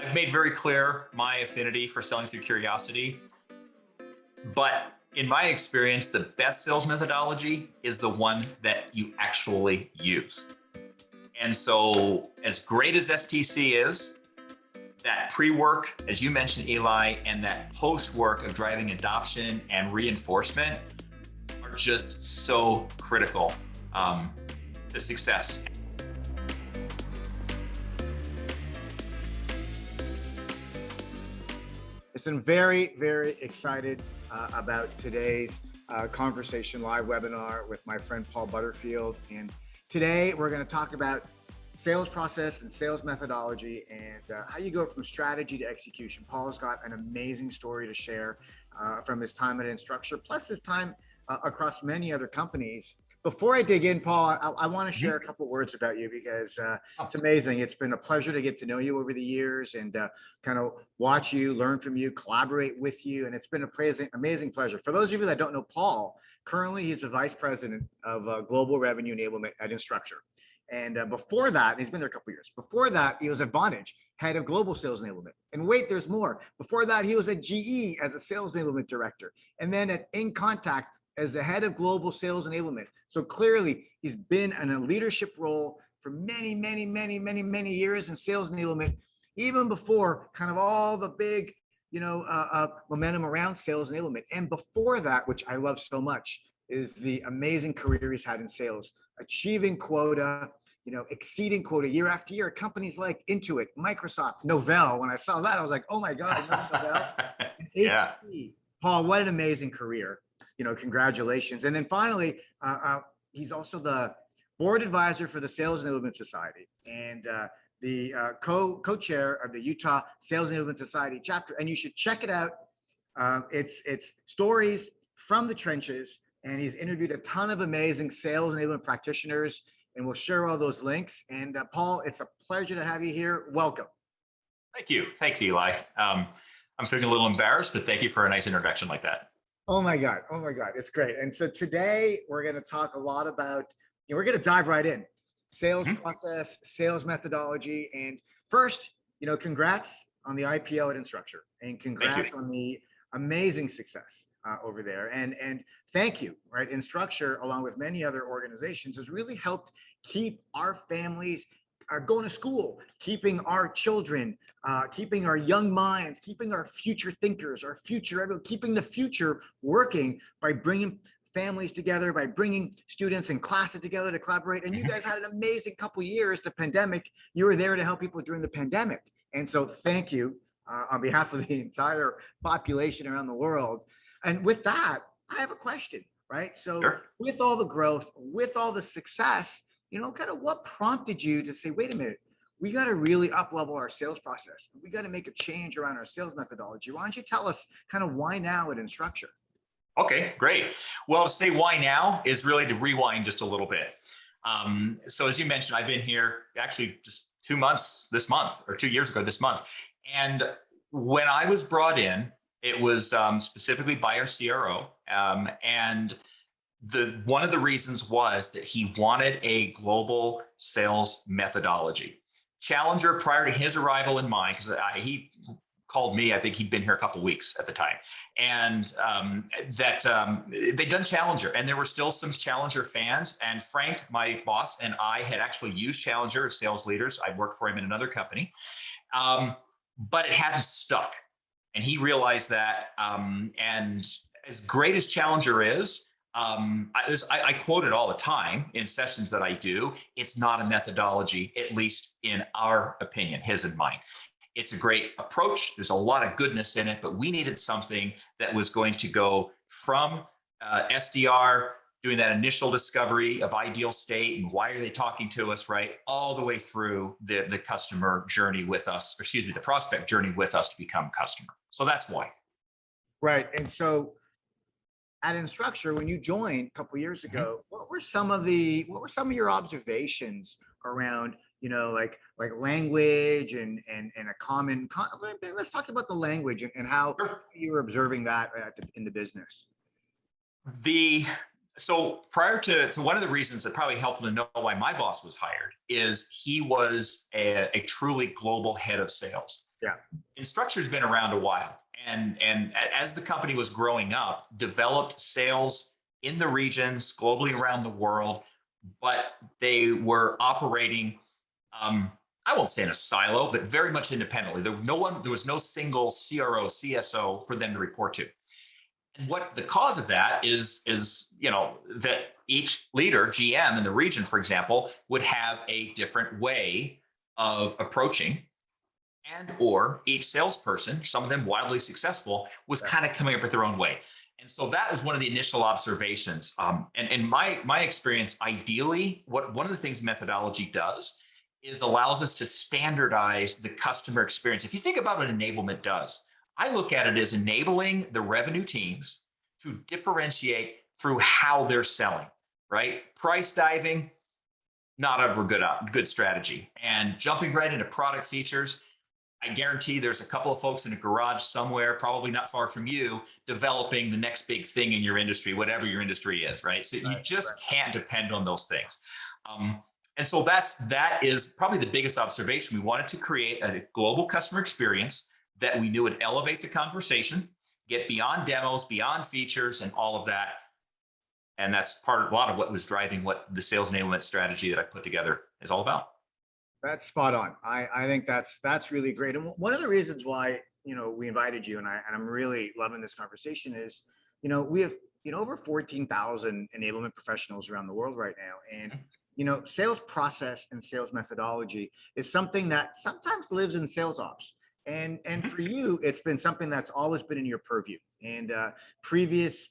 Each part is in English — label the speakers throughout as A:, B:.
A: I've made very clear my affinity for selling through curiosity, but in my experience, the best sales methodology is the one that you actually use. And so as great as STC is, that pre-work, as you mentioned, Eli, and that post-work of driving adoption and reinforcement are just so critical to success.
B: Listen, very, very excited about today's conversation live webinar with my friend Paul Butterfield. And today we're going to talk about sales process and sales methodology and how you go from strategy to execution. Paul's got an amazing story to share from his time at Instructure, plus his time across many other companies. Before I dig in, Paul, I want to share a couple words about you because it's amazing. It's been a pleasure to get to know you over the years and kind of watch you, learn from you, collaborate with you. And it's been an amazing pleasure. For those of you that don't know Paul, currently he's the Vice President of Global Revenue Enablement at Instructure. And before that, he's been there a couple of years. Before that, he was at Vonage, head of global sales enablement. And wait, there's more. Before that, he was at GE as a sales enablement director. And then at InContact as the head of global sales enablement. So clearly, he's been in a leadership role for many, many, many, many, many years in sales enablement, even before kind of all the big, momentum around sales enablement. And before that, which I love so much, is the amazing career he's had in sales, achieving quota, exceeding quota year after year. Companies like Intuit, Microsoft, Novell. When I saw that, I was like, oh my God, Novell.
A: Yeah.
B: Paul, what an amazing career. Congratulations. And then finally, he's also the board advisor for the Sales Enablement Society and the co-chair of the Utah Sales Enablement Society chapter. And you should check it out. It's stories from the trenches. And he's interviewed a ton of amazing sales enablement practitioners, and we'll share all those links. And Paul, it's a pleasure to have you here. Welcome.
A: Thank you. Thanks, Eli. I'm feeling a little embarrassed, but thank you for a nice introduction like that.
B: Oh my God. Oh my God. It's great. And so today we're going to talk a lot about, we're going to dive right in. Sales process, sales methodology. And first, congrats on the IPO at Instructure and congrats on the amazing success over there. And thank you, right? Instructure, along with many other organizations, has really helped keep our families going to school, keeping our children, keeping our young minds, keeping our future thinkers, keeping the future working by bringing families together, by bringing students and classes together to collaborate. And you guys had an amazing couple of years, the pandemic. You were there to help people during the pandemic. And so thank you on behalf of the entire population around the world. And with that, I have a question, right? So with all the growth, with all the success, kind of what prompted you to say, wait a minute, we got to really up-level our sales process. We got to make a change around our sales methodology. Why don't you tell us kind of why now at Instructure?
A: Okay, great. Well, to say why now is really to rewind just a little bit. So as you mentioned, I've been here actually just 2 months this month, or 2 years ago this month. And when I was brought in, it was specifically by our CRO. And one of the reasons was that he wanted a global sales methodology. Challenger, prior to his arrival in mine, because he called me, I think he'd been here a couple of weeks at the time, and they'd done Challenger, and there were still some Challenger fans. And Frank, my boss, and I had actually used Challenger as sales leaders. I'd worked for him in another company, but it hadn't stuck. And he realized that, and as great as Challenger is, I quote it all the time in sessions that I do. It's not a methodology, at least in our opinion, his and mine. It's a great approach. There's a lot of goodness in it, but we needed something that was going to go from SDR, doing that initial discovery of ideal state and why are they talking to us, right? All the way through the customer journey with us, or excuse me, the prospect journey with us to become customer. So that's why.
B: Right. And so at Instructure, when you joined a couple of years ago, what were some of your observations around, like language and a common, let's talk about the language and how you were observing that in the business.
A: So prior to one of the reasons that probably helpful to know why my boss was hired is he was a truly global head of sales.
B: Yeah.
A: Instructure's been around a while, and as the company was growing up, developed sales in the regions globally around the world, but they were operating, I won't say in a silo, but very much independently. There was no single CRO, CSO for them to report to. And what the cause of that is that each leader, GM in the region, for example, would have a different way of approaching, and or each salesperson, some of them wildly successful, was kind of coming up with their own way. And so that was one of the initial observations. And in my experience, ideally, what one of the things methodology does is allows us to standardize the customer experience. If you think about what enablement does, I look at it as enabling the revenue teams to differentiate through how they're selling, right? Price diving, not ever good strategy. And jumping right into product features, I guarantee there's a couple of folks in a garage somewhere, probably not far from you, developing the next big thing in your industry, whatever your industry is, right? So you just can't depend on those things. And so that is probably the biggest observation. We wanted to create a global customer experience that we knew would elevate the conversation, get beyond demos, beyond features, and all of that. And that's a lot of what was driving what the sales enablement strategy that I put together is all about.
B: That's spot on. I think that's really great. And one of the reasons why, we invited you, and I'm really loving this conversation is, we have, over 14,000 enablement professionals around the world right now. And, sales process and sales methodology is something that sometimes lives in sales ops. And for you, it's been something that's always been in your purview. And previous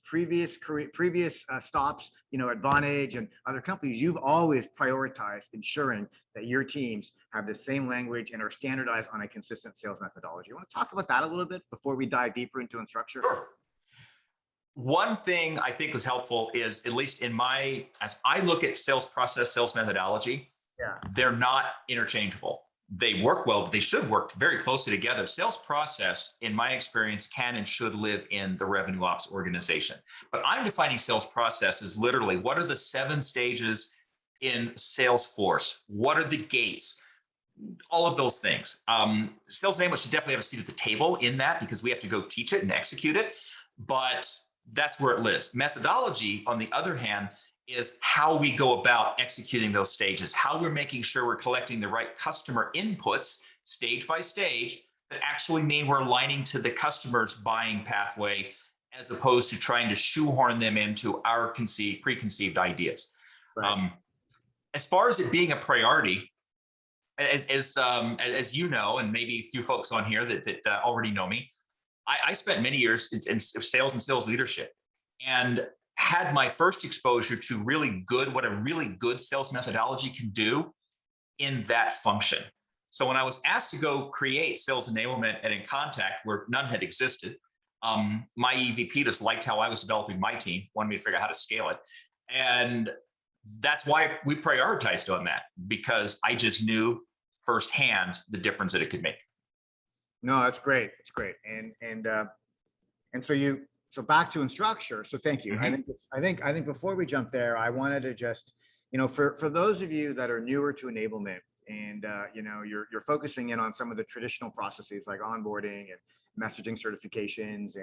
B: stops, Advantage and other companies, you've always prioritized ensuring that your teams have the same language and are standardized on a consistent sales methodology. You want to talk about that a little bit before we dive deeper into Instructure?
A: Sure. One thing I think was helpful is, at least as I look at sales process, sales methodology, they're not interchangeable. They work well, but they should work very closely together. Sales process, in my experience, can and should live in the revenue ops organization. But I'm defining sales process as literally, what are the 7 stages in Salesforce? What are the gates? All of those things. Sales enablement should definitely have a seat at the table in that, because we have to go teach it and execute it. But that's where it lives. Methodology, on the other hand, is how we go about executing those stages, how we're making sure we're collecting the right customer inputs stage by stage that actually mean we're aligning to the customer's buying pathway, as opposed to trying to shoehorn them into our preconceived ideas. Right. As far as it being a priority, as you know, and maybe a few folks on here that already know me, I spent many years in sales and sales leadership, and had my first exposure to what a really good sales methodology can do in that function. So when I was asked to go create sales enablement at InContact, where none had existed, my EVP just liked how I was developing my team, wanted me to figure out how to scale it. And that's why we prioritized on that, because I just knew firsthand the difference that it could make.
B: No, that's great. It's great. And so back to Instructure. So thank you. Mm-hmm. I think before we jump there, I wanted to just, for those of you that are newer to enablement, and you're focusing in on some of the traditional processes like onboarding and messaging certifications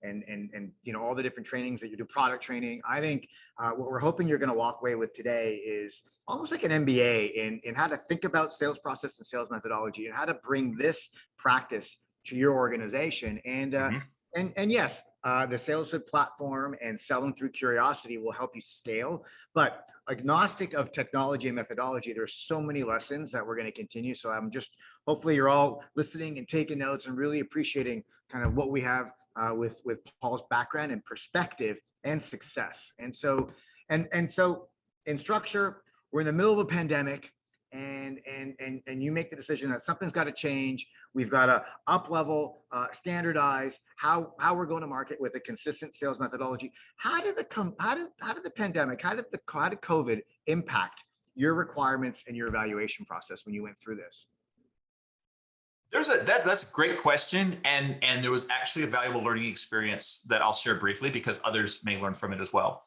B: and all the different trainings that you do, product training. I think what we're hoping you're going to walk away with today is almost like an MBA in how to think about sales process and sales methodology, and how to bring this practice to your organization. And yes, the Sales Hub platform and selling through curiosity will help you scale, but agnostic of technology and methodology, there's so many lessons that we're going to continue. So hopefully you're all listening and taking notes and really appreciating kind of what we have with Paul's background and perspective and success. And so Instructure, we're in the middle of a pandemic. And you make the decision that something's got to change. We've got to up level, standardize how we're going to market with a consistent sales methodology. How did the pandemic, how did COVID impact your requirements and your evaluation process when you went through this?
A: That's a great question, and there was actually a valuable learning experience that I'll share briefly, because others may learn from it as well.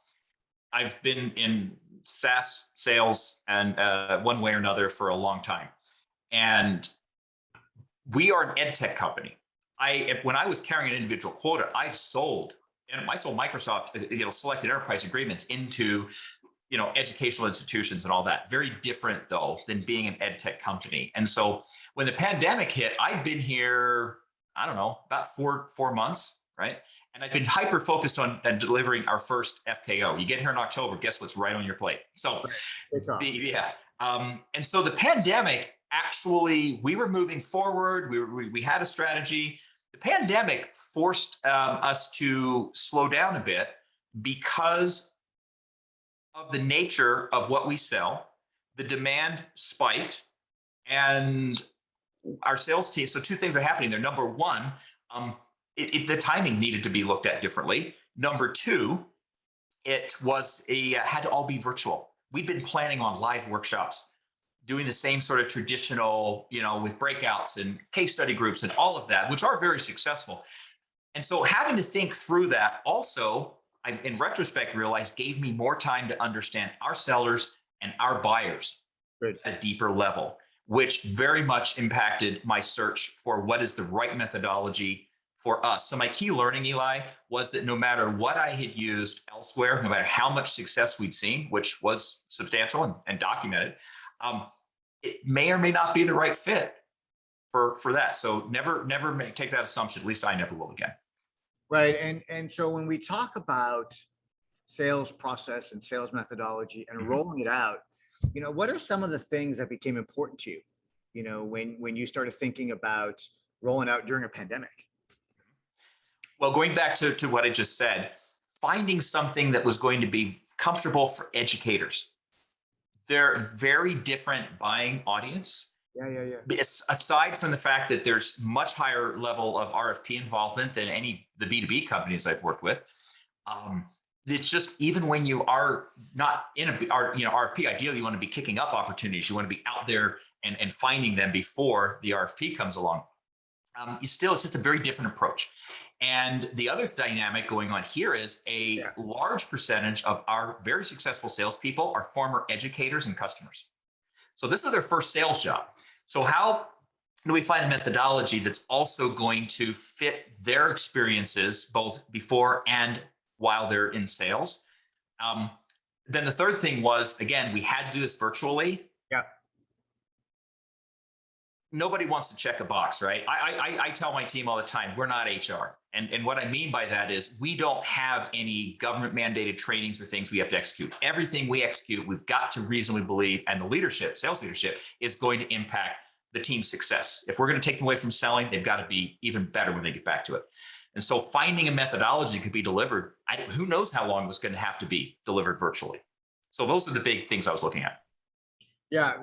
A: I've been in SaaS sales and one way or another for a long time. And we are an ed tech company. When I was carrying an individual quota, I sold Microsoft, selected enterprise agreements into, educational institutions and all that. Very different though than being an ed tech company. And so when the pandemic hit, I'd been here, I don't know, about four months, right? And I've been hyper focused on delivering our first FKO. You get here in October, guess what's right on your plate? So, and so the pandemic, actually, we were moving forward. We had a strategy. The pandemic forced us to slow down a bit because of the nature of what we sell. The demand spiked, and our sales team. So two things are happening there. Number one, the timing needed to be looked at differently. Number two, it was had to all be virtual. We'd been planning on live workshops, doing the same sort of traditional, with breakouts and case study groups and all of that, which are very successful. And so having to think through that also, I, in retrospect, realized gave me more time to understand our sellers and our buyers at a deeper level, which very much impacted my search for what is the right methodology for us. So my key learning, Eli, was that no matter what I had used elsewhere, no matter how much success we'd seen, which was substantial and documented, it may or may not be the right fit for that. So never take that assumption. At least I never will again.
B: Right. And so when we talk about sales process and sales methodology and rolling it out, what are some of the things that became important to you, when you started thinking about rolling out during a pandemic?
A: Well, going back to what I just said, finding something that was going to be comfortable for educators. They're a very different buying audience.
B: Yeah.
A: It's, aside from the fact that there's much higher level of RFP involvement than the B2B companies I've worked with. It's just, even when you are not in a RFP, ideally you want to be kicking up opportunities. You want to be out there and finding them before the RFP comes along. It's just a very different approach. And the other dynamic going on here is a large percentage of our very successful salespeople are former educators and customers. So this is their first sales job. So how do we find a methodology that's also going to fit their experiences both before and while they're in sales? Then the third thing was, again, we had to do this virtually.
B: Yeah.
A: Nobody wants to check a box, right? I tell my team all the time, we're not HR. And what I mean by that is we don't have any government mandated trainings or things we have to execute. Everything we execute, we've got to reasonably believe, and the leadership, sales leadership, is going to impact the team's success. If we're going to take them away from selling, they've got to be even better when they get back to it. And so finding a methodology could be delivered, who knows how long it was going to have to be delivered virtually. So those are the big things I was looking at.
B: Yeah,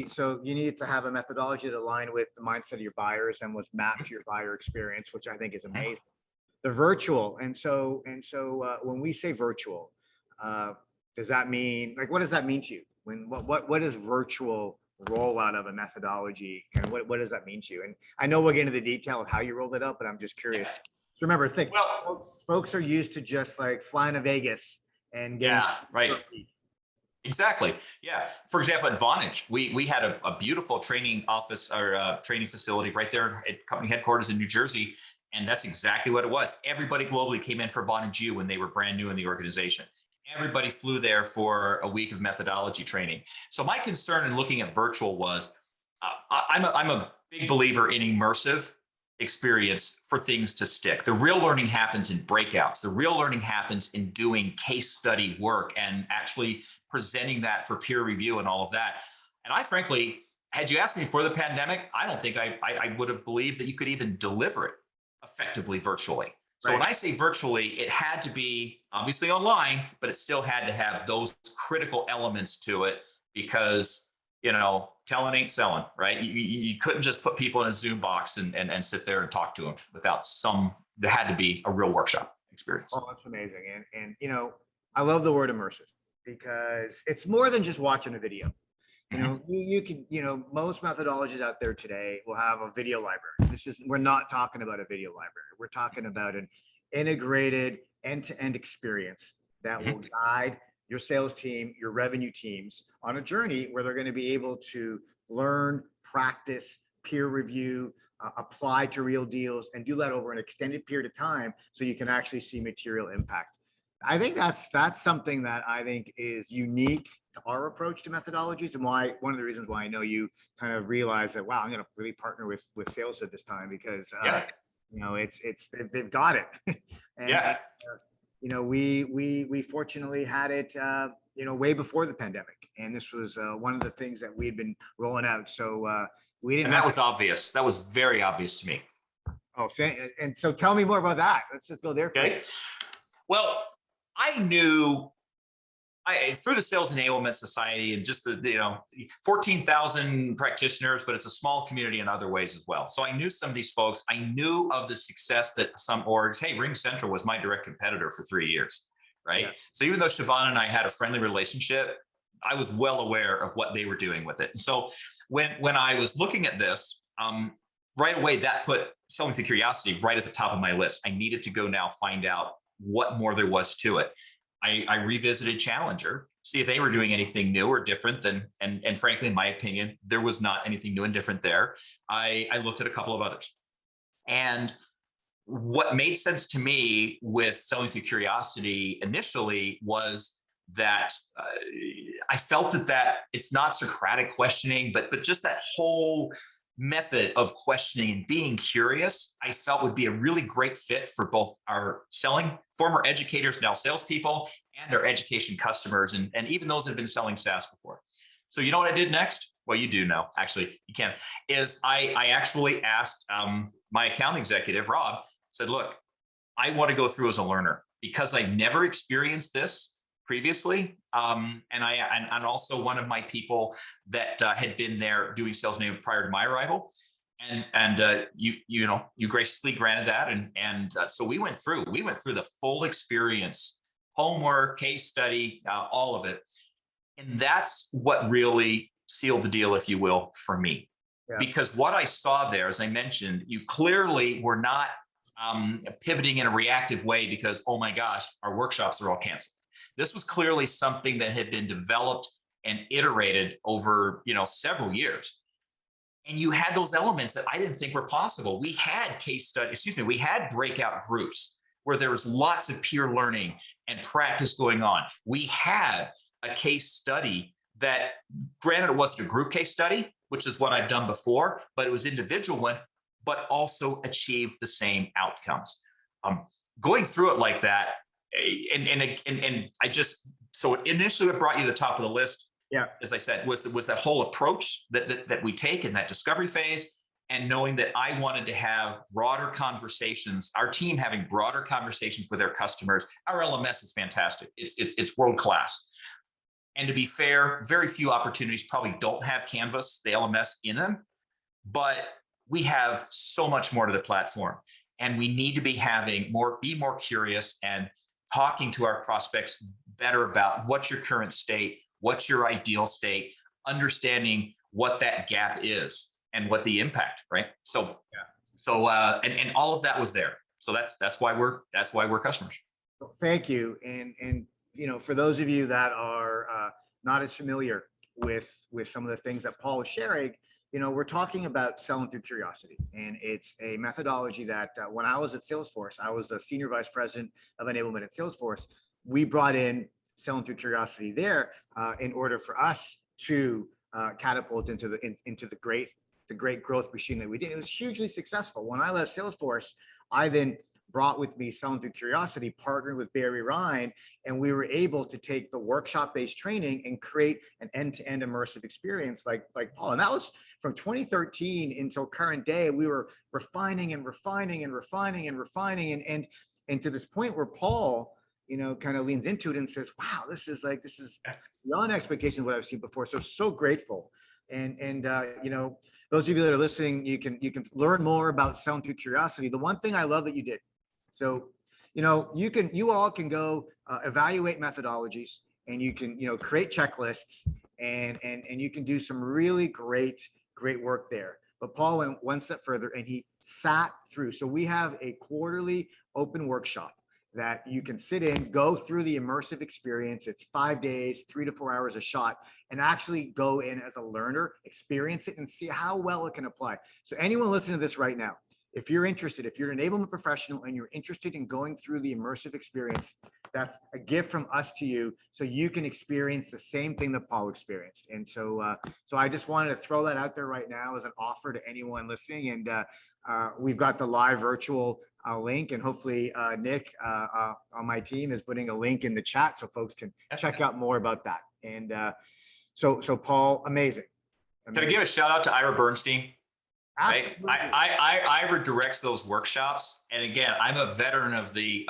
B: so you need to have a methodology that align with the mindset of your buyers and was mapped to your buyer experience, which I think is amazing. The virtual, and so when we say virtual, does that mean, what does that mean to you? What is virtual rollout of a methodology, and what does that mean to you? And I know we'll get into the detail of how you rolled it up, but I'm just curious. So remember, folks are used to just like flying to Vegas and getting
A: right. Exactly. Yeah. For example, at Vonage, we had a beautiful training office or training facility right there at company headquarters in New Jersey. And that's exactly what it was. Everybody globally came in for Vonage U when they were brand new in the organization. Everybody flew there for a week of methodology training. So my concern in looking at virtual was, I'm a big believer in immersive experience for things to stick. The real learning happens in breakouts. The real learning happens in doing case study work and actually presenting that for peer review and all of that. And I frankly, had you asked me before the pandemic, I don't think I would have believed that you could even deliver it effectively virtually. So when I say virtually, it had to be obviously online, but it still had to have those critical elements to it because, telling ain't selling, right? You couldn't just put people in a Zoom box and sit there and talk to them without there had to be a real workshop experience.
B: Oh, that's amazing. And I love the word immersive because it's more than just watching a video. You can, most methodologies out there today will have a video library. We're not talking about a video library. We're talking about an integrated end-to-end experience that will guide your sales team, your revenue teams on a journey where they're going to be able to learn, practice, peer review, apply to real deals, and do that over an extended period of time so you can actually see material impact. I think that's something that I think is unique to our approach to methodologies, and why one of the reasons why I know you kind of realize that, wow, I'm going to really partner with sales at this time, because you know, they've got it. and you know, we fortunately had it, you know, way before the pandemic, and this was one of the things that we had been rolling out. So we didn't.
A: And that was obvious. That was very obvious to me.
B: Oh, and so tell me more about that. Let's just go there.
A: Okay. Well, I knew through the Sales Enablement Society and just the 14,000 practitioners, but it's a small community in other ways as well. So I knew some of these folks. I knew of the success that some orgs. Hey, Ring Central was my direct competitor for 3 years, right? Yeah. So even though Siobhan and I had a friendly relationship, I was well aware of what they were doing with it. And so when I was looking at this, right away, that put Selling Through Curiosity right at the top of my list. I needed to go now find out what more there was to it. I revisited Challenger, see if they were doing anything new or different than, and frankly, in my opinion, there was not anything new and different there. I looked at a couple of others. And what made sense to me with Selling Through Curiosity initially was that I felt that it's not Socratic questioning, but just that whole method of questioning and being curious, I felt would be a really great fit for both our former educators, now salespeople, and our education customers, and even those that have been selling SaaS before. So you know what I did next? Well, you do know, actually, you can, is I actually asked my account executive, Rob, said, look, I want to go through as a learner because I never experienced this previously. And also one of my people that had been there doing sales enablement prior to my arrival. And you graciously granted that. And so we went through the full experience, homework, case study, all of it. And that's what really sealed the deal, if you will, for me. Yeah. Because what I saw there, as I mentioned, you clearly were not pivoting in a reactive way because, oh my gosh, our workshops are all canceled. This was clearly something that had been developed and iterated over, several years. And you had those elements that I didn't think were possible. We had we had breakout groups where there was lots of peer learning and practice going on. We had a case study that, granted, it wasn't a group case study, which is what I've done before, but it was individual one, but also achieved the same outcomes. Going through it like that, and so initially what brought you to the top of the list, as I said, was that whole approach that we take in that discovery phase, and knowing that I wanted to have broader conversations, our team having broader conversations with their customers. Our LMS is fantastic. It's world-class. And to be fair, very few opportunities probably don't have Canvas, the LMS, in them, but we have so much more to the platform, and we need to be more curious and talking to our prospects better about what's your current state, what's your ideal state, understanding what that gap is and what the impact, right? So all of that was there. So that's why we're customers.
B: Well, thank you. And for those of you that are not as familiar with some of the things that Paul is sharing, we're talking about Selling Through Curiosity, and it's a methodology that when I was at Salesforce, I was the Senior Vice President of Enablement at Salesforce. We brought in Selling Through Curiosity there in order for us to catapult into the great growth machine that we did. It was hugely successful. When I left Salesforce, I then brought with me Selling Through Curiosity, partnered with Barry Ryan, and we were able to take the workshop-based training and create an end-to-end immersive experience like Paul. And that was from 2013 until current day. We were refining and refining and refining and refining, and to this point where Paul, kind of leans into it and says, wow, this is beyond expectations of what I've seen before. So grateful. And those of you that are listening, you can learn more about Selling Through Curiosity. The one thing I love that you did, so you all can go evaluate methodologies, and you can create checklists, and you can do some really great work there. But Paul went one step further, and he sat through. So we have a quarterly open workshop that you can sit in, go through the immersive experience. It's 5 days, 3 to 4 hours a shot, and actually go in as a learner, experience it, and see how well it can apply. So anyone listening to this right now, if you're interested, if you're an enablement professional and you're interested in going through the immersive experience, that's a gift from us to you, so you can experience the same thing that Paul experienced. And so, so I just wanted to throw that out there right now as an offer to anyone listening. And we've got the live virtual link, and hopefully Nick on my team is putting a link in the chat so folks can check out more about that. And so Paul, amazing.
A: Can I give a shout out to Ira Bernstein?
B: Absolutely.
A: Right? Ira directs those workshops, and again, I'm a veteran of the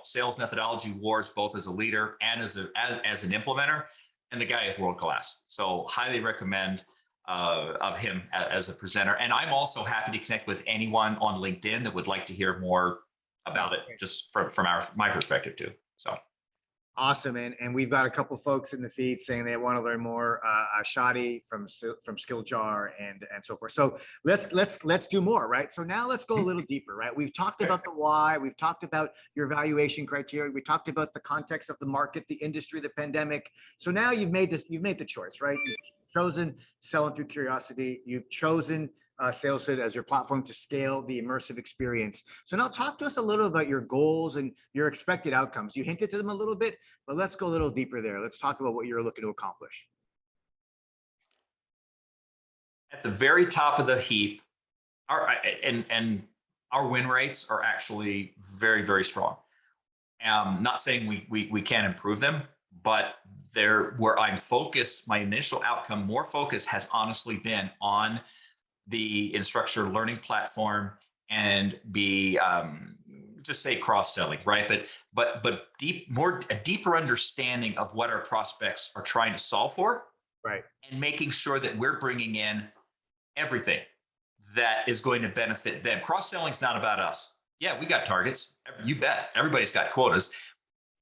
A: sales methodology wars, both as a leader and as an implementer, and the guy is world class. So highly recommend of him as a presenter. And I'm also happy to connect with anyone on LinkedIn that would like to hear more about it, just from my perspective too. So.
B: Awesome. And we've got a couple folks in the feed saying they want to learn more. Shadi from SkillJar and so forth. So let's do more, right? So now let's go a little deeper, right? We've talked about the why, we've talked about your evaluation criteria, we talked about the context of the market, the industry, the pandemic. So now you've made the choice, right? You've chosen selling through curiosity. You've chosen SalesFit as your platform to scale the immersive experience. So now talk to us a little about your goals and your expected outcomes. You hinted to them a little bit, but let's go a little deeper there. Let's talk about what you're looking to accomplish.
A: At the very top of the heap, our win rates are actually very, very strong. Not saying we can't improve them, but where I'm focused, my initial outcome, more focus has honestly been on the Instructure learning platform and just say cross-selling, right? But a deeper understanding of what our prospects are trying to solve for,
B: right? And
A: making sure that we're bringing in everything that is going to benefit them. Cross-selling is not about us. Yeah, we got targets. You bet. Everybody's got quotas,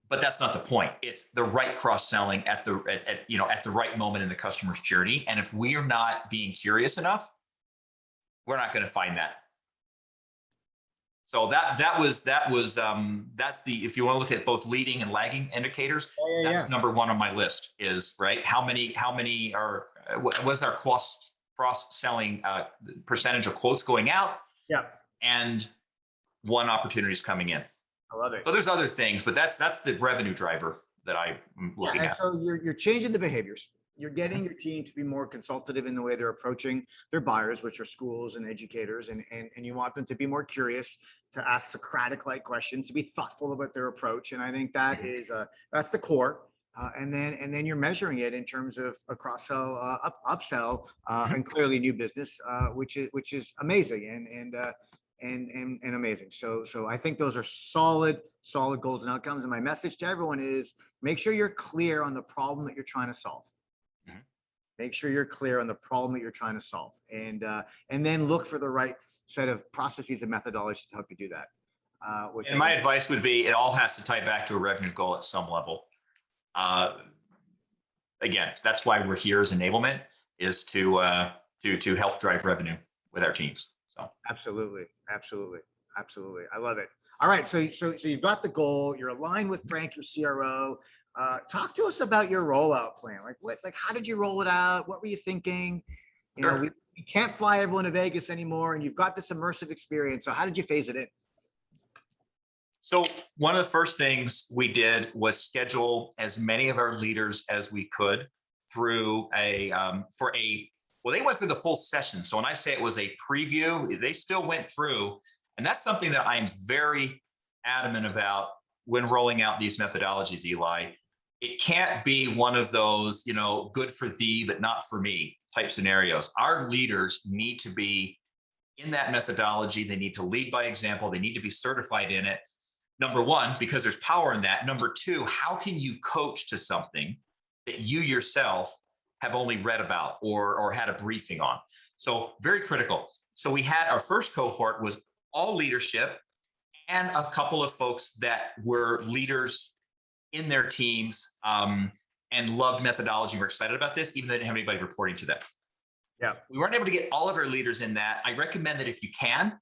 A: but that's not the point. It's the right cross-selling at the right moment in the customer's journey. And if we are not being curious enough, we're not going to find that. So that's if you want to look at both leading and lagging indicators, that's number one on my list is, right? How many what's our cross-selling percentage of quotes going out? Yeah. And one opportunity is coming in.
B: I love it.
A: So there's other things, but that's the revenue driver that I'm looking at.
B: So you're changing the behaviors. You're getting your team to be more consultative in the way they're approaching their buyers, which are schools and educators, and you want them to be more curious, to ask Socratic-like questions, to be thoughtful about their approach. And I think that is that's the core. And then you're measuring it in terms of a cross-sell, upsell, and clearly new business, which is amazing and amazing. So I think those are solid goals and outcomes. And my message to everyone is make sure you're clear on the problem that you're trying to solve. Make sure you're clear on the problem that you're trying to solve, and then look for the right set of processes and methodologies to help you do that.
A: And my advice would be, it all has to tie back to a revenue goal at some level. Again, that's why we're here as enablement, is to help drive revenue with our teams. So
B: absolutely. I love it. All right, so you've got the goal. You're aligned with Frank, your CRO. Talk to us about your rollout plan. Like how did you roll it out? What were you thinking? You know, we can't fly everyone to Vegas anymore, and you've got this immersive experience. So how did you phase it in?
A: So one of the first things we did was schedule as many of our leaders as we could through they went through the full session. So when I say it was a preview, they still went through, and that's something that I'm very adamant about when rolling out these methodologies, Eli. It can't be one of those, good for thee, but not for me type scenarios. Our leaders need to be in that methodology. They need to lead by example. They need to be certified in it. Number one, because there's power in that. Number two, how can you coach to something that you yourself have only read about or had a briefing on? So very critical. So we had our first cohort was all leadership and a couple of folks that were leaders in their teams and loved methodology. We're excited about this, even though they didn't have anybody reporting to them. Yeah. We weren't able to get all of our leaders in that. I recommend that if you can,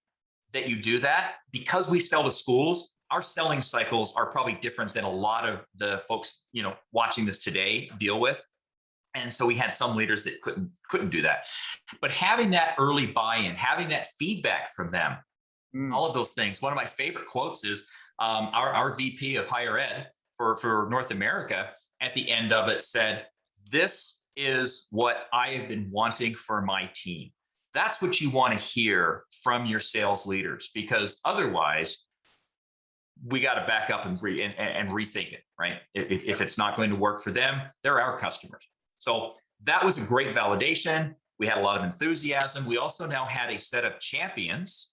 A: that you do that, because we sell to schools. our selling cycles are probably different than a lot of the folks, watching this today deal with. And so we had some leaders that couldn't do that. But having that early buy-in, having that feedback from them, all of those things. One of my favorite quotes is our VP of higher ed for North America at the end of it said, "This is what I have been wanting for my team." That's what you want to hear from your sales leaders, because otherwise we got to back up and rethink it, right? If it's not going to work for them, they're our customers. So that was a great validation. We had a lot of enthusiasm. We also now had a set of champions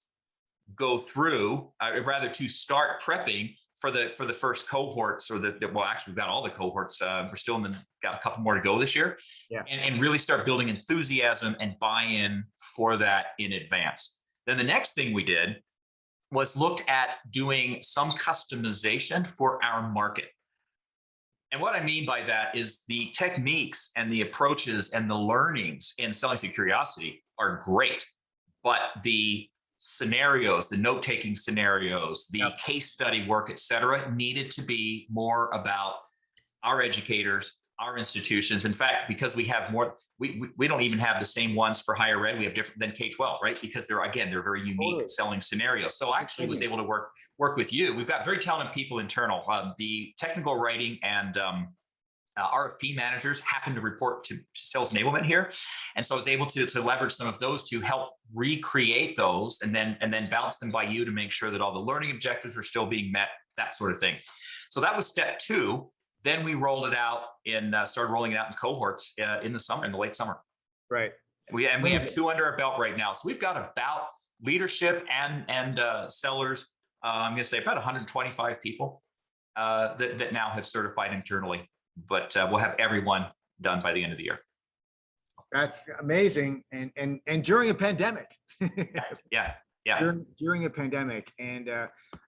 A: go through, rather to start prepping for the first cohorts, or well, actually we've got all the cohorts. We're still got a couple more to go this year, and really start building enthusiasm and buy-in for that in advance. Then the next thing we did was looked at doing some customization for our market. And what I mean by that is the techniques and the approaches and the learnings in selling through curiosity are great, but the scenarios, the note-taking scenarios, the case study work, et cetera, needed to be more about our educators, our institutions. In fact, because we have more, we don't even have the same ones for higher ed. We have different than K-12, right? Because they're very unique selling scenarios. So I actually was able to work with you. We've got very talented people internal. The technical writing and RFP managers happen to report to sales enablement here. And so I was able to leverage some of those to help recreate those and then bounce them by you to make sure that all the learning objectives are still being met, that sort of thing. So that was step 2. Then we rolled it out started rolling it out in cohorts in the late summer.
B: Right.
A: We have 2 under our belt right now. So we've got about leadership and sellers. I'm going to say about 125 people that now have certified internally. But we'll have everyone done by the end of the year.
B: That's amazing, and during a pandemic.
A: Yeah.
B: During a pandemic, and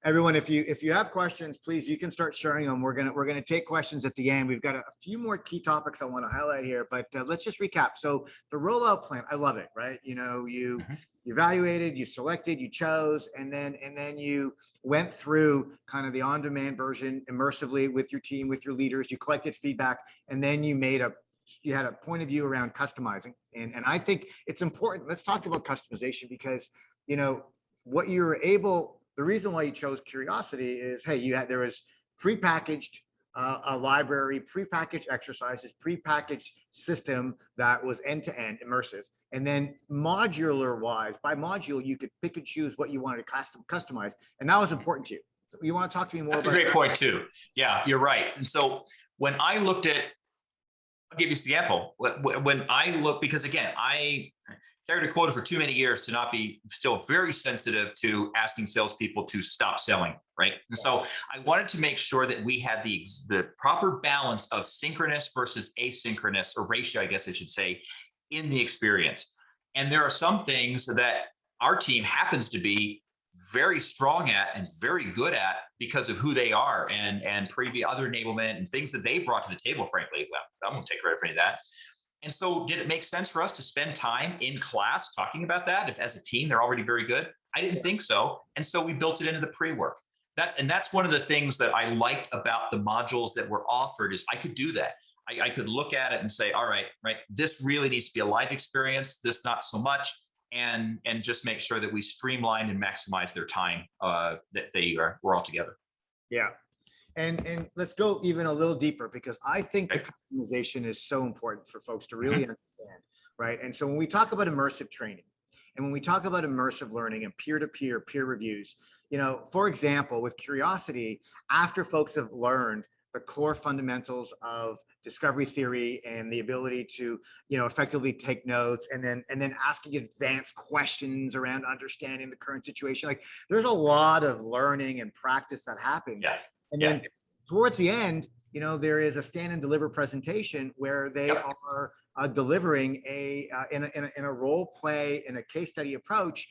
B: everyone, if you have questions, please, you can start sharing them. We're gonna take questions at the end. We've got a few more key topics I want to highlight here, but let's just recap. So the rollout plan, I love it, right? You evaluated, you selected, you chose, and then you went through kind of the on-demand version immersively with your team, with your leaders. You collected feedback, and then you had a point of view around customizing. And I think it's important. Let's talk about customization, because what you were able, the reason why you chose curiosity is, hey, there was prepackaged a library, prepackaged exercises, prepackaged system that was end-to-end immersive. And then modular wise, by module, you could pick and choose what you wanted to customize. And that was important to you. So you want to talk to me more about that?
A: That's a great point too. Yeah, you're right. And so when I looked at, I'll give you an example. When I look, because again, I carried a quota for too many years to not be still very sensitive to asking salespeople to stop selling, right? And so I wanted to make sure that we had the proper balance of synchronous versus asynchronous, or ratio, I guess I should say, in the experience. And there are some things that our team happens to be very strong at and very good at because of who they are and previous other enablement and things that they brought to the table, frankly. Well, I won't take credit for any of that. And so did it make sense for us to spend time in class talking about that? If as a team, they're already very good? I didn't think so. And so we built it into the pre-work. That's one of the things that I liked about the modules that were offered, is I could do that. I could look at it and say, all right, this really needs to be a live experience, this not so much, and just make sure that we streamline and maximize their time that we're all together.
B: Yeah. And let's go even a little deeper, because I think the customization is so important for folks to really understand, right? And so when we talk about immersive training, and when we talk about immersive learning and peer-to-peer peer reviews, for example, with curiosity, after folks have learned the core fundamentals of discovery theory and the ability to, effectively take notes, and then asking advanced questions around understanding the current situation, like there's a lot of learning and practice that happens.
A: Yeah.
B: And then towards the end, there is a stand and deliver presentation where they are delivering in a role play, in a case study approach.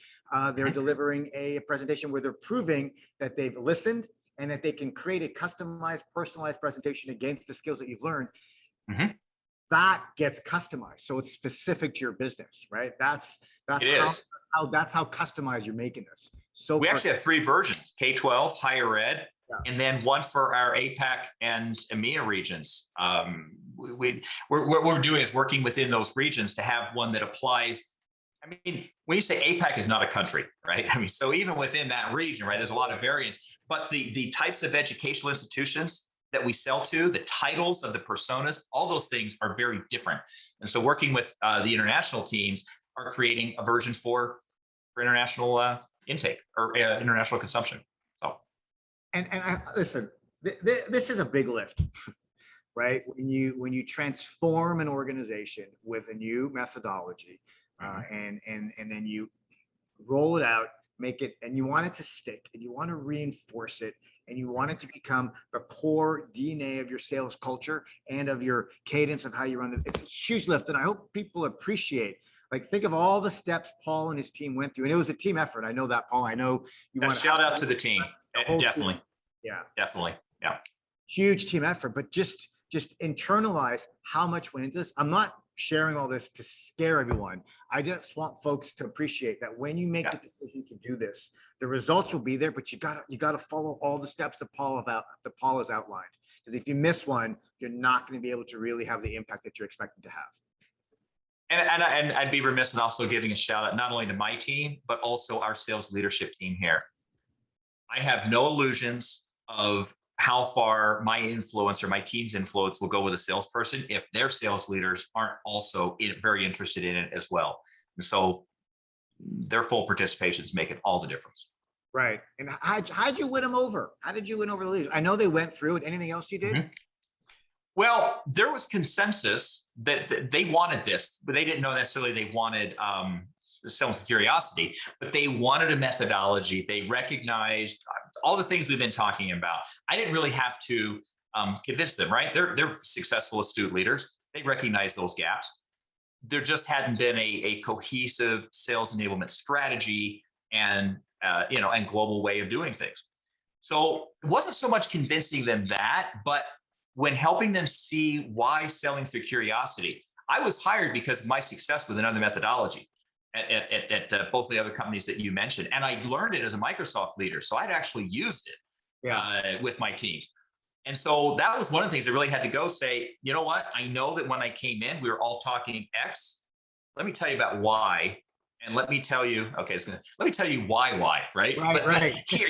B: They're delivering a presentation where they're proving that they've listened and that they can create a customized, personalized presentation against the skills that you've learned. That gets customized, so it's specific to your business, right? That's how customized you're making this. So
A: We actually have 3 versions: K-12, higher ed,
B: Yeah.
A: and then one for our APAC and EMEA regions. What we're doing is working within those regions to have one that applies. I mean, when you say APAC is not a country, right? I mean, so even within that region, right, there's a lot of variance, but the types of educational institutions that we sell to, the titles of the personas, all those things are very different. And so working with the international teams are creating a version for international intake or international consumption. So,
B: and I listen. This is a big lift, right? When you transform an organization with a new methodology, and then you roll it out, make it, and you want it to stick, and you want to reinforce it, and you want it to become the core DNA of your sales culture and of your cadence of how you run it. It's a huge lift, and I hope people appreciate. Like, think of all the steps Paul and his team went through, and it was a team effort. I know that, Paul. I know you want to
A: shout out to the team. Definitely.
B: Team. Yeah.
A: Definitely. Yeah.
B: Huge team effort, but just internalize how much went into this. I'm not sharing all this to scare everyone. I just want folks to appreciate that when you make the decision to do this, the results will be there, but you gotta follow all the steps that Paul has outlined. Because if you miss one, you're not going to be able to really have the impact that you're expecting to have.
A: And I'd be remiss in also giving a shout out not only to my team, but also our sales leadership team here. I have no illusions of how far my influence or my team's influence will go with a salesperson if their sales leaders aren't also very interested in it as well. And so their full participation is making all the difference.
B: Right. And how'd you win them over? How did you win over the leaders? I know they went through it. Anything else you did?
A: Well, there was consensus that they wanted this, but they didn't know necessarily they wanted selling curiosity, but they wanted a methodology. They recognized all the things we've been talking about. I didn't really have to convince them, right? They're successful, astute leaders. They recognize those gaps. There just hadn't been a cohesive sales enablement strategy and and global way of doing things. So it wasn't so much convincing them that, but when helping them see why selling through curiosity. I was hired because of my success with another methodology at both the other companies that you mentioned. And I learned it as a Microsoft leader. So I'd actually used it with my teams. And so that was one of the things I really had to go say, you know what? I know that when I came in, we were all talking X. Let me tell you about Y. And let me tell you, let me tell you why, right?
B: Right.
A: Here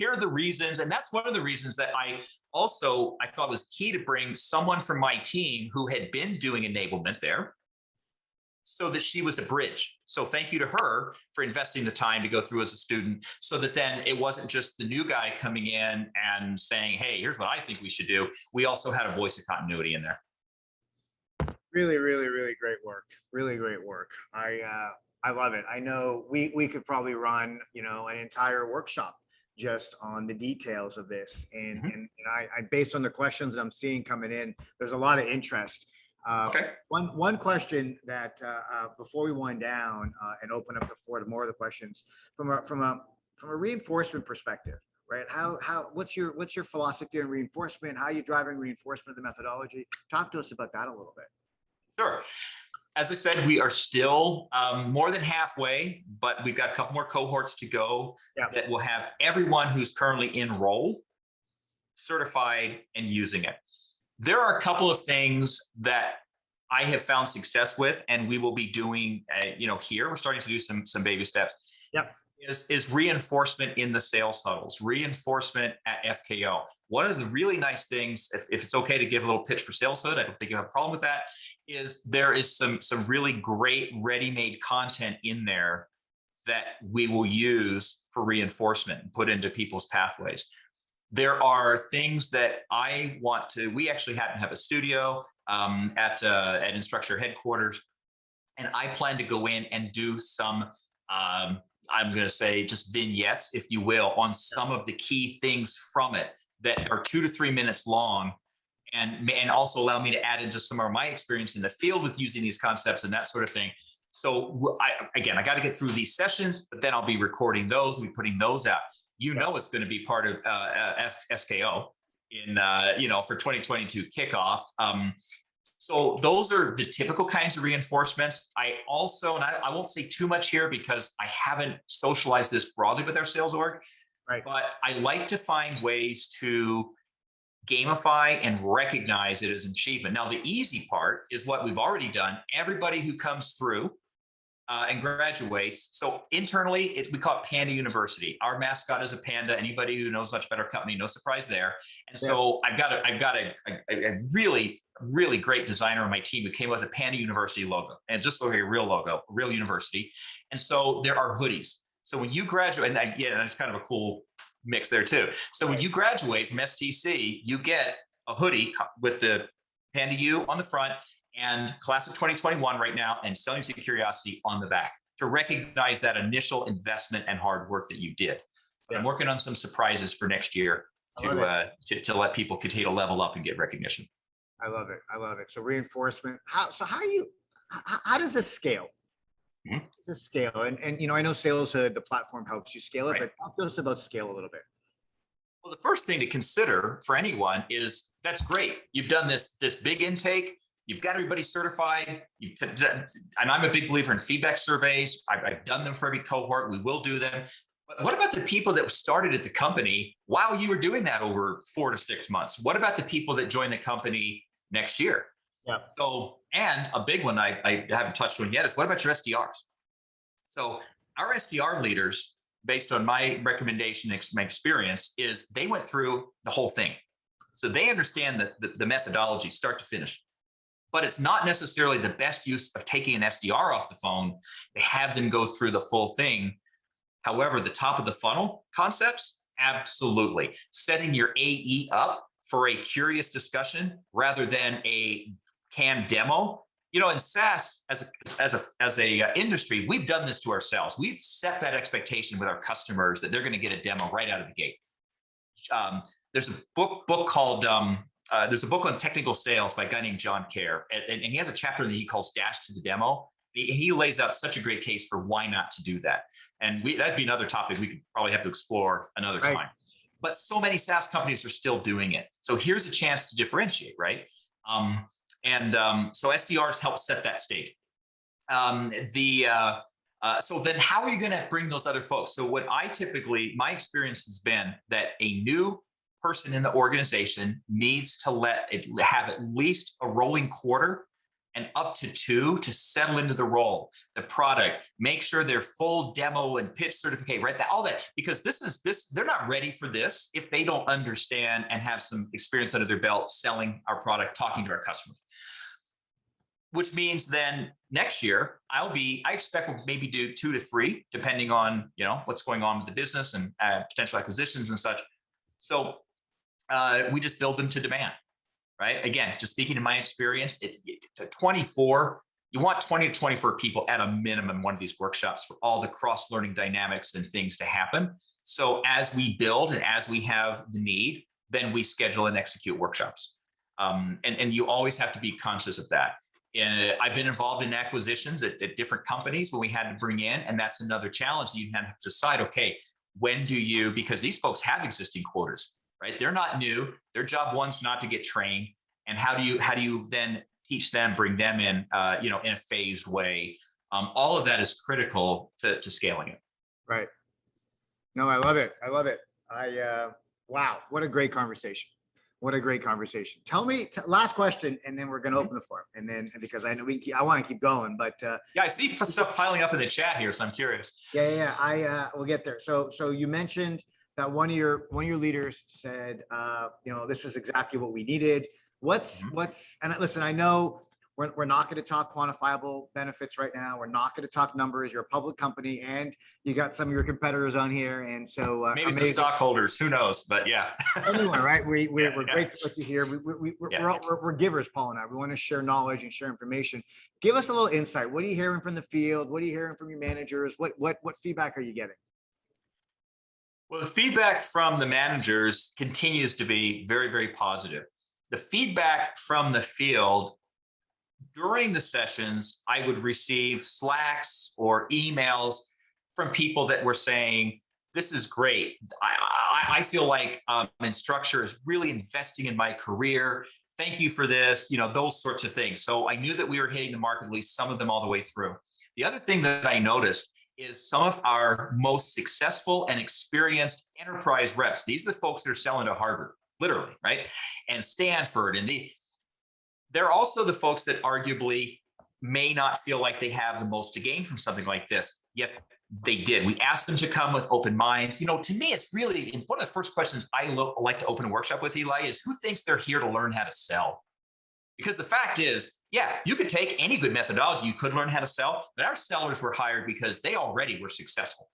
A: are the reasons. And that's one of the reasons that I thought was key to bring someone from my team who had been doing enablement there so that she was a bridge. So thank you to her for investing the time to go through as a student so that then it wasn't just the new guy coming in and saying, hey, here's what I think we should do. We also had a voice of continuity in there.
B: Really, really, really great work. Really great work. I love it. I know we could probably run, an entire workshop just on the details of this. And I based on the questions that I'm seeing coming in, there's a lot of interest. One question that before we wind down and open up the floor to more of the questions from a reinforcement perspective, right? What's your philosophy on reinforcement? How are you driving reinforcement of the methodology? Talk to us about that a little bit.
A: Sure. As I said, we are still more than halfway, but we've got a couple more cohorts to go that will have everyone who's currently enrolled, certified, and using it. There are a couple of things that I have found success with, and we will be doing, here. We're starting to do some baby steps.
B: Yep.
A: Is reinforcement in the sales huddles, reinforcement at FKO. One of the really nice things, if it's okay to give a little pitch for Saleshood, I don't think you have a problem with that, is there is some really great ready-made content in there that we will use for reinforcement and put into people's pathways. There are things that we actually happen to have a studio at Instructure headquarters, and I plan to go in and do some I'm going to say just vignettes, if you will, on some of the key things from it that are 2 to 3 minutes long, and also allow me to add in just some of my experience in the field with using these concepts and that sort of thing. So I got to get through these sessions, but then I'll be recording those, we'll be putting those out. It's going to be part of SKO in for 2022 kickoff. So those are the typical kinds of reinforcements. I also, and I won't say too much here because I haven't socialized this broadly with our sales org,
B: Right.
A: but I like to find ways to gamify and recognize it as an achievement. Now, the easy part is what we've already done. Everybody who comes through and graduates. So internally, we call it Panda University. Our mascot is a panda. Anybody who knows much about our company, no surprise there. And so I've got a really, really great designer on my team who came up with a Panda University logo, and just look at a real logo, a real university. And so there are hoodies. So when you graduate, and again, it's kind of a cool mix there too. So when you graduate from STC, you get a hoodie with the Panda U on the front and class of 2021 right now, and Selling Through Curiosity on the back, to recognize that initial investment and hard work that you did. But I'm working on some surprises for next year to let people continue to level up and get recognition.
B: I love it. I love it. So reinforcement. How does this scale?
A: Mm-hmm.
B: How does this scale? And you know, I know SalesHood, the platform, helps you scale it, but talk to us about scale a little bit.
A: Well, the first thing to consider for anyone is, that's great. You've done this big intake. You've got everybody certified. And I'm a big believer in feedback surveys. I've done them for every cohort. We will do them. But what about the people that started at the company while you were doing that over 4 to 6 months? What about the people that join the company next year?
B: Yeah.
A: So, and a big one I haven't touched on yet is, what about your SDRs? So our SDR leaders, based on my recommendation, my experience, is they went through the whole thing. So they understand the methodology start to finish. But it's not necessarily the best use of taking an SDR off the phone to have them go through the full thing. However, the top of the funnel concepts, absolutely. Setting your AE up for a curious discussion rather than a canned demo. You know, in SaaS, as a industry, we've done this to ourselves. We've set that expectation with our customers that they're going to get a demo right out of the gate. There's a book called there's a book on technical sales by a guy named John Kerr, and he has a chapter that he calls Dash to the Demo. He lays out such a great case for why not to do that. And that'd be another topic we could probably have to explore another time. But so many SaaS companies are still doing it. So here's a chance to differentiate, right? So SDRs help set that stage. So then how are you going to bring those other folks? So what my experience has been that a new person in the organization needs to have at least a rolling quarter and up to 2 to settle into the role, the product, make sure they're full demo and pitch certificate, right? All that, because they're not ready for this if they don't understand and have some experience under their belt selling our product, talking to our customers. Which means then next year I expect we'll maybe do 2 to 3, depending on what's going on with the business and potential acquisitions and such. So we just build them to demand, right? Again, just speaking to my experience, to 24, you want 20 to 24 people at a minimum one of these workshops for all the cross-learning dynamics and things to happen. So as we build and as we have the need, then we schedule and execute workshops. And you always have to be conscious of that. And I've been involved in acquisitions at different companies when we had to bring in, and that's another challenge. You have to decide, okay, because these folks have existing quotas, right? They're not new. Their job one's not to get trained. And how do you then teach them, bring them in, in a phased way? All of that is critical to scaling it.
B: Right. No, I love it. I love it. Wow, what a great conversation. What a great conversation. Tell me, last question, and then we're going to open the floor. And then, because I know I want to keep going, but
A: yeah, I see stuff piling up in the chat here, so I'm curious.
B: Yeah. We'll get there. So you mentioned that one of your leaders said, this is exactly what we needed. And listen, I know we're not going to talk quantifiable benefits right now. We're not going to talk numbers. You're a public company, and you got some of your competitors on here, and so
A: maybe some stockholders. Who knows? But yeah,
B: anyone, right? We're grateful to let you here. We're givers, Paul and I. We want to share knowledge and share information. Give us a little insight. What are you hearing from the field? What are you hearing from your managers? What feedback are you getting?
A: Well, the feedback from the managers continues to be very, very positive. The feedback from the field during the sessions, I would receive Slacks or emails from people that were saying, this is great. I feel like Instructure is really investing in my career. thank you for this, those sorts of things. So I knew that we were hitting the mark, at least some of them all the way through. The other thing that I noticed is some of our most successful and experienced enterprise reps. These are the folks that are selling to Harvard, literally, right? And Stanford. And they're also the folks that arguably may not feel like they have the most to gain from something like this, yet they did. We asked them to come with open minds. To me, it's really one of the first questions I like to open a workshop with, Eli, is who thinks they're here to learn how to sell? Because the fact is, yeah, you could take any good methodology, you could learn how to sell, but our sellers were hired because they already were successful.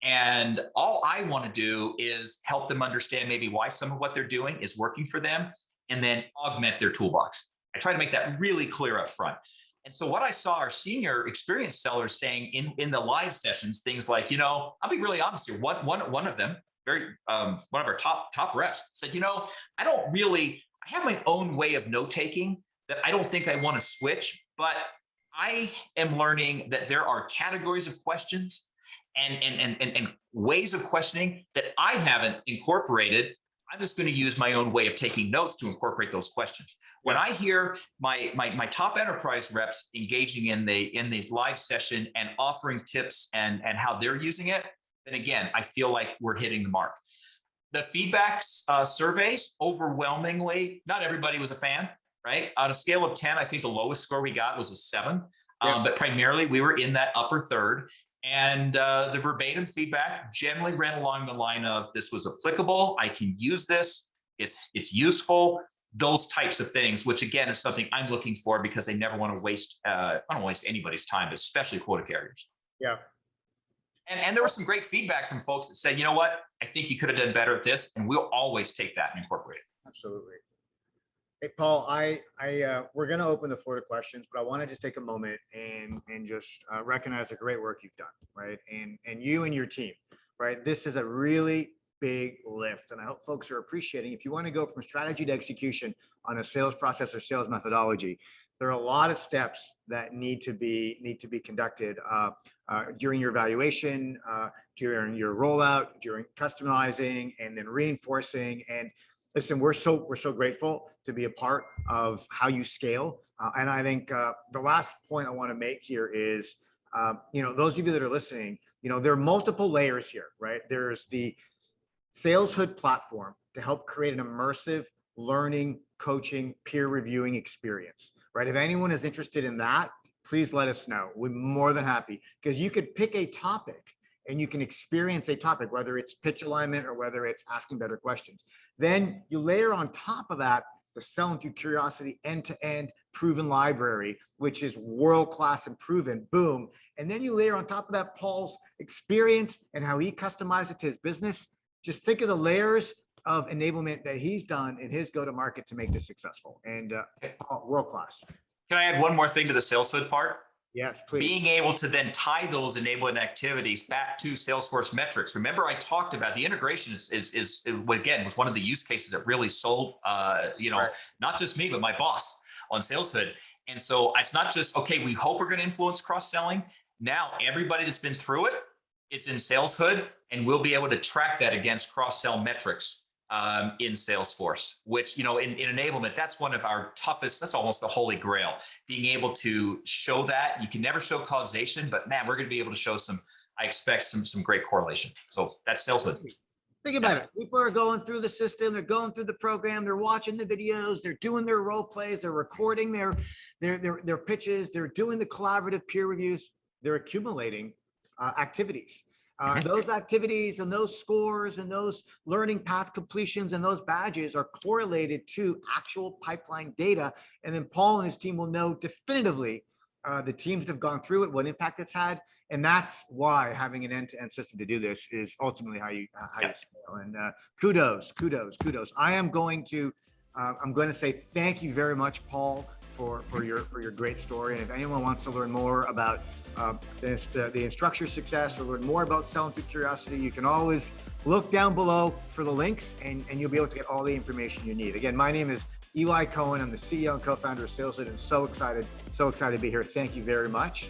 A: And all I want to do is help them understand maybe why some of what they're doing is working for them, and then augment their toolbox. I try to make that really clear up front. And so what I saw our senior experienced sellers saying in the live sessions, things like, I'll be really honest here. One of them, one of our top reps said, I have my own way of note taking that I don't think I want to switch, but I am learning that there are categories of questions and ways of questioning that I haven't incorporated. I'm just going to use my own way of taking notes to incorporate those questions. When I hear my top enterprise reps engaging in the live session and offering tips and how they're using it, then again, I feel like we're hitting the mark. The feedback surveys, overwhelmingly, not everybody was a fan, right? On a scale of 10, I think the lowest score we got was a 7, but primarily we were in that upper third. And the verbatim feedback generally ran along the line of, this was applicable, I can use this, it's useful, those types of things, which again is something I'm looking for because I never want to waste, I don't waste anybody's time, but especially quota carriers.
B: Yeah.
A: And there was some great feedback from folks that said, you know what, I think you could have done better at this, and we'll always take that and incorporate it.
B: Absolutely. Hey, Paul, we're going to open the floor to questions, but I want to just take a moment and just recognize the great work you've done, right? And you and your team, right? This is a really big lift, and I hope folks are appreciating. If you want to go from strategy to execution on a sales process or sales methodology, there are a lot of steps that need to be conducted during your evaluation, during your rollout, during customizing, and then reinforcing. And listen, we're so grateful to be a part of how you scale. And I think the last point I want to make here is, those of you that are listening, there are multiple layers here, right? There's the Sales Hood platform to help create an immersive learning, coaching, peer reviewing experience, right? If anyone is interested in that, please let us know. We're more than happy, because you could pick a topic and you can experience a topic, whether it's pitch alignment or whether it's asking better questions. Then you layer on top of that the Selling Through Curiosity end-to-end proven library, which is world-class and proven, boom. And then you layer on top of that Paul's experience and how he customized it to his business. Just think of the layers of enablement that he's done in his go-to-market to make this successful, and world-class.
A: Can I add one more thing to the Sales Hood part?
B: Yes, please.
A: Being able to then tie those enablement activities back to Salesforce metrics. Remember, I talked about the integration is again, was one of the use cases that really sold, right. Not just me, but my boss on Sales Hood. And so it's not just, okay, we hope we're going to influence cross-selling. Now, everybody that's been through it, it's in Sales Hood, and we'll be able to track that against cross-sell metrics in Salesforce, which, in enablement, that's one of our toughest, that's almost the holy grail, being able to show that. You can never show causation, but man, we're going to be able to show I expect some great correlation. So that's Sales Hood.
B: Think about it. People are going through the system, they're going through the program, they're watching the videos, they're doing their role plays, they're recording their pitches, they're doing the collaborative peer reviews, they're accumulating activities. Those activities and those scores and those learning path completions and those badges are correlated to actual pipeline data. And then Paul and his team will know definitively the teams that have gone through it, what impact it's had. And that's why having an end-to-end system to do this is ultimately how you scale. And kudos. I'm going to say thank you very much, Paul, for your great story. And if anyone wants to learn more about the Instructure success, or learn more about Selling Through Curiosity, you can always look down below for the links, and you'll be able to get all the information you need. Again, my name is Eli Cohen. I'm the CEO and co-founder of Sales Hood, and so excited to be here. Thank you very much.